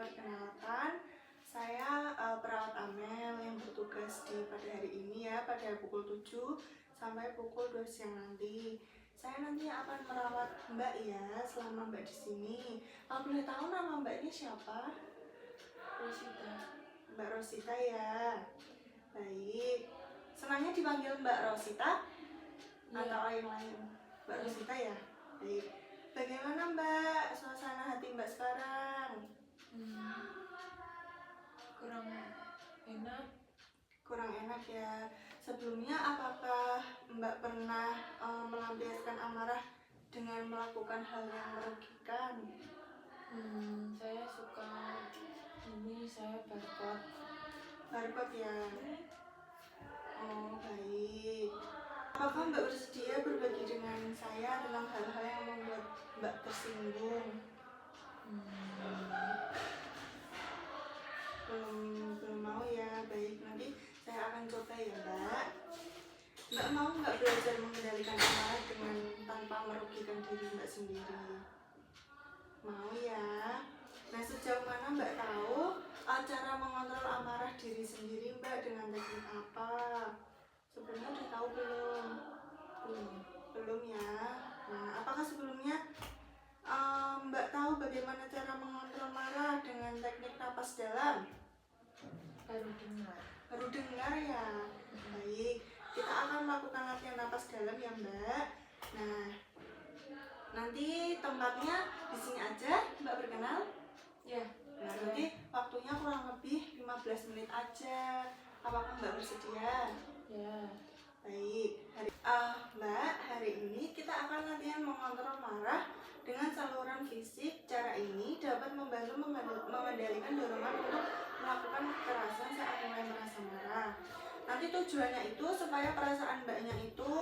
perkenalkan, saya perawat Amel yang bertugas pada hari ini ya, pada pukul 7 sampai pukul 2 siang nanti. Saya nanti akan merawat Mbak ya, selama Mbak di sini. Kalau boleh tahu nama Mbaknya siapa? Rosita. Mbak Rosita ya. Baik. Senangnya dipanggil Mbak Rosita atau yang lain? Mbak Rosita ya. Baik. Bagaimana Mbak suasana hati Mbak sekarang? Kurang enak ya. Sebelumnya apakah Mbak pernah melampiaskan amarah dengan melakukan hal yang merugikan? Saya barcode. Barcode ya. Oh baik. Apakah Mbak bersedia berbagi dengan saya tentang hal-hal yang membuat Mbak tersinggung? Belum mau ya. Baik, nanti saya akan coba ya Mbak. Mbak mau nggak belajar mengendalikan amarah dengan tanpa merugikan diri Mbak sendiri? Mau ya. Nah, sejauh mana Mbak tahu cara mengontrol amarah diri sendiri Mbak dengan teknik apa? Sebelumnya udah tahu belum? Belum ya. Nah, apakah sebelumnya Mbak tahu bagaimana cara mengontrol marah dengan teknik napas dalam? Baru dengar ya. Baik, kita akan melakukan latihan napas dalam ya Mbak. Nah, nanti tempatnya di sini aja Mbak berkenal? Ya. Nah, nanti waktunya kurang lebih 15 menit aja. Apakah Mbak bersedia? Ya. Baik, Mbak, hari ini kita akan latihan mengontrol marah dengan saluran fisik. Cara ini dapat membantu mengendalikan dorongan untuk melakukan kekerasan saat mulai merasa marah. Nanti tujuannya itu supaya perasaan Mbaknya itu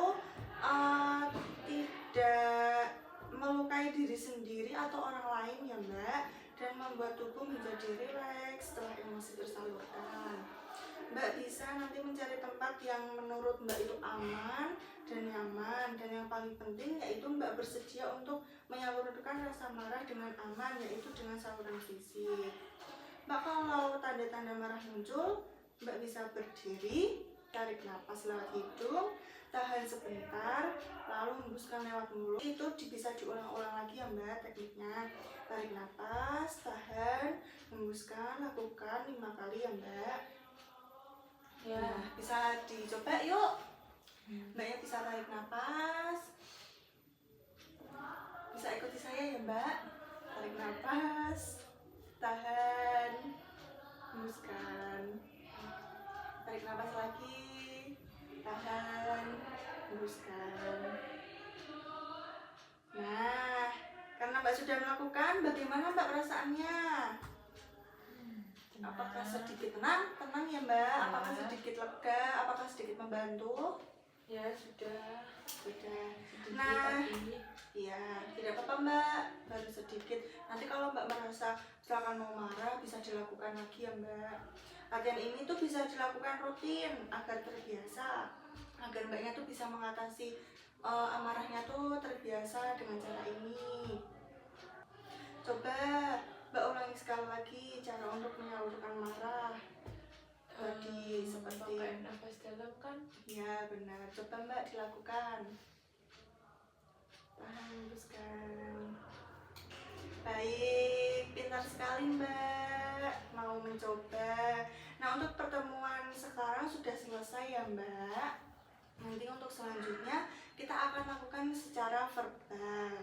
tidak melukai diri sendiri atau orang lain ya Mbak, dan membuat tubuh menjadi rileks setelah emosi tersalurkan. Mbak bisa nanti mencari tempat yang menurut Mbak itu aman dan nyaman, dan yang paling penting yaitu Mbak bersedia untuk menyalurkan rasa marah dengan aman, yaitu dengan saluran fisik. Mbak, kalau tanda-tanda marah muncul, Mbak bisa berdiri, tarik napas lewat hidung, tahan sebentar, lalu hembuskan lewat mulut. Itu bisa diulang-ulang lagi ya Mbak tekniknya. Tarik napas, tahan, hembuskan, lakukan 5 kali ya Mbak. Ya. Nah, bisa dicoba yuk. Mbaknya bisa tarik napas. Bisa ikuti saya ya Mbak. Tarik napas, tahan, hembuskan. Tarik napas lagi, tahan, hembuskan. Nah, karena Mbak sudah melakukan, bagaimana Mbak perasaannya? Apakah sedikit tenang ya Mbak? Apakah sedikit lega? Apakah sedikit membantu? Ya, sudah. Nah, iya, tidak apa-apa Mbak, baru sedikit. Nanti kalau Mbak merasa misalkan mau marah, bisa dilakukan lagi ya Mbak. Latihan ini tuh bisa dilakukan rutin agar terbiasa, agar Mbaknya tuh bisa mengatasi amarahnya tuh terbiasa dengan cara ini. Coba Mbak ulangi sekali lagi cara untuk menyalurkan marah. Tadi seperti pakai nafas dalam kan? Ya benar, coba Mbak dilakukan. Tahan, hembuskan. Baik, pintar sekali Mbak, mau mencoba. Nah, untuk pertemuan sekarang sudah selesai ya Mbak. Nanti untuk selanjutnya kita akan lakukan secara verbal.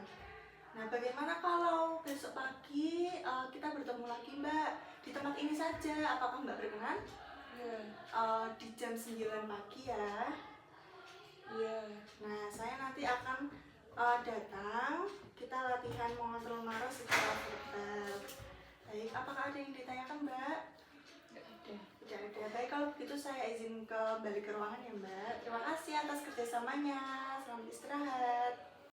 Nah, bagaimana kalau besok pagi kita bertemu lagi Mbak di tempat ini saja? Apakah Mbak berkenan? Ya. Di jam 9 pagi ya. Ya. Nah, saya nanti akan datang. Kita latihan mengontrol marah secara verbal. Baik, apakah ada yang ditanyakan Mbak? Tidak ada. Baik, kalau begitu saya izin kembali ke ruangan ya Mbak. Terima kasih atas kerjasamanya. Selamat istirahat.